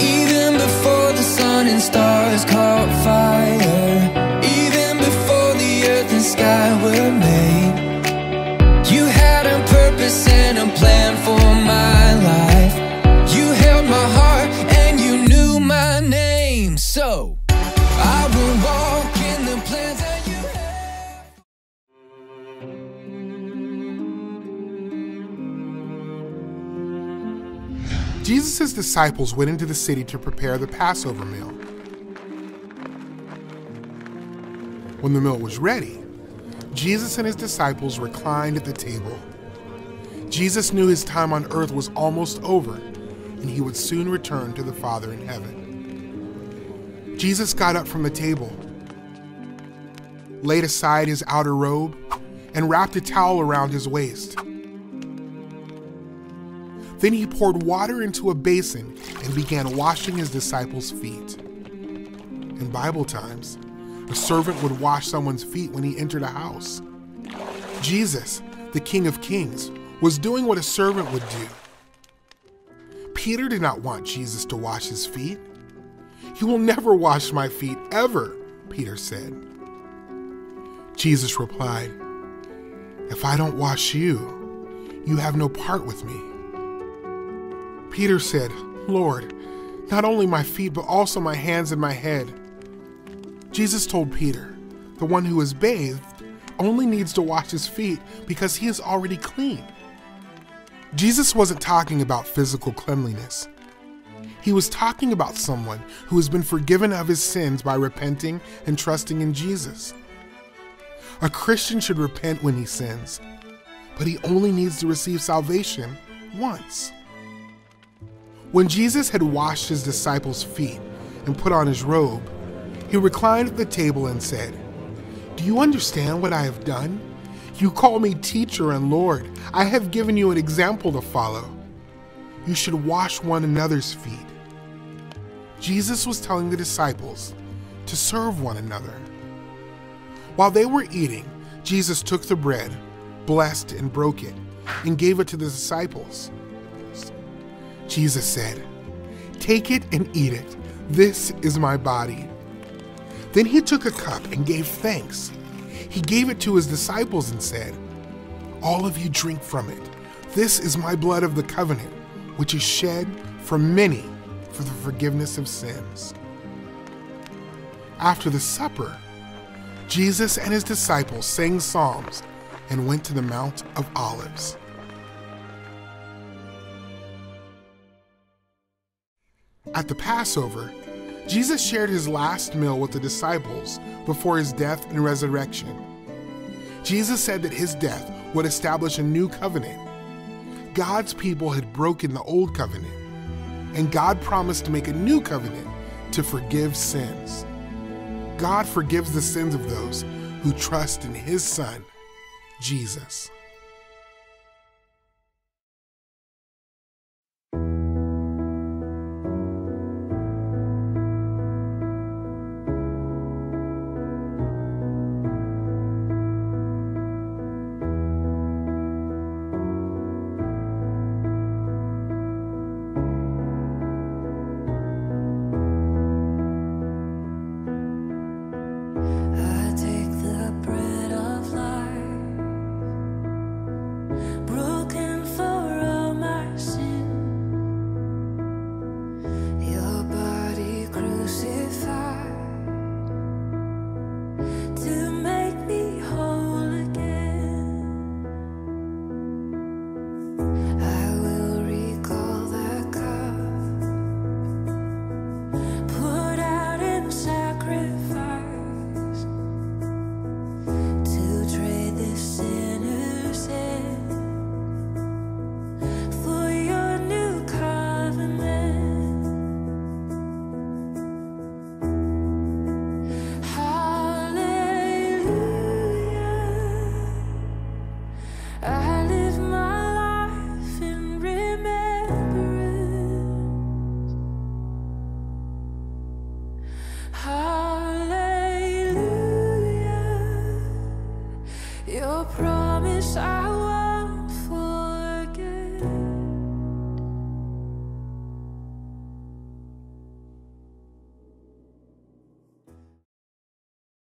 Even before the sun and stars caught fire, even before the earth and sky were made, you had a purpose and a plan for my life. You held my heart and you knew my name. So I will walk in the plans that you have. Jesus' disciples went into the city to prepare the Passover meal. When the meal was ready, Jesus and his disciples reclined at the table. Jesus knew his time on earth was almost over, and he would soon return to the Father in heaven. Jesus got up from the table, laid aside his outer robe, and wrapped a towel around his waist. Then he poured water into a basin and began washing his disciples' feet. In Bible times, a servant would wash someone's feet when he entered a house. Jesus, the King of Kings, was doing what a servant would do. Peter did not want Jesus to wash his feet. "He will never wash my feet, ever," Peter said. Jesus replied, "If I don't wash you, you have no part with me." Peter said, "Lord, not only my feet, but also my hands and my head." Jesus told Peter, "The one who is bathed only needs to wash his feet because he is already clean." Jesus wasn't talking about physical cleanliness. He was talking about someone who has been forgiven of his sins by repenting and trusting in Jesus. A Christian should repent when he sins, but he only needs to receive salvation once. When Jesus had washed his disciples' feet and put on his robe, he reclined at the table and said, "Do you understand what I have done? You call me teacher and Lord. I have given you an example to follow. You should wash one another's feet." Jesus was telling the disciples to serve one another. While they were eating, Jesus took the bread, blessed and broke it, and gave it to the disciples. Jesus said, "Take it and eat it. This is my body." Then he took a cup and gave thanks. He gave it to his disciples and said, "All of you drink from it. This is my blood of the covenant, which is shed for many for the forgiveness of sins." After the supper, Jesus and his disciples sang psalms and went to the Mount of Olives. At the Passover, Jesus shared his last meal with the disciples before his death and resurrection. Jesus said that his death would establish a new covenant. God's people had broken the old covenant, and God promised to make a new covenant to forgive sins. God forgives the sins of those who trust in his Son, Jesus. wish I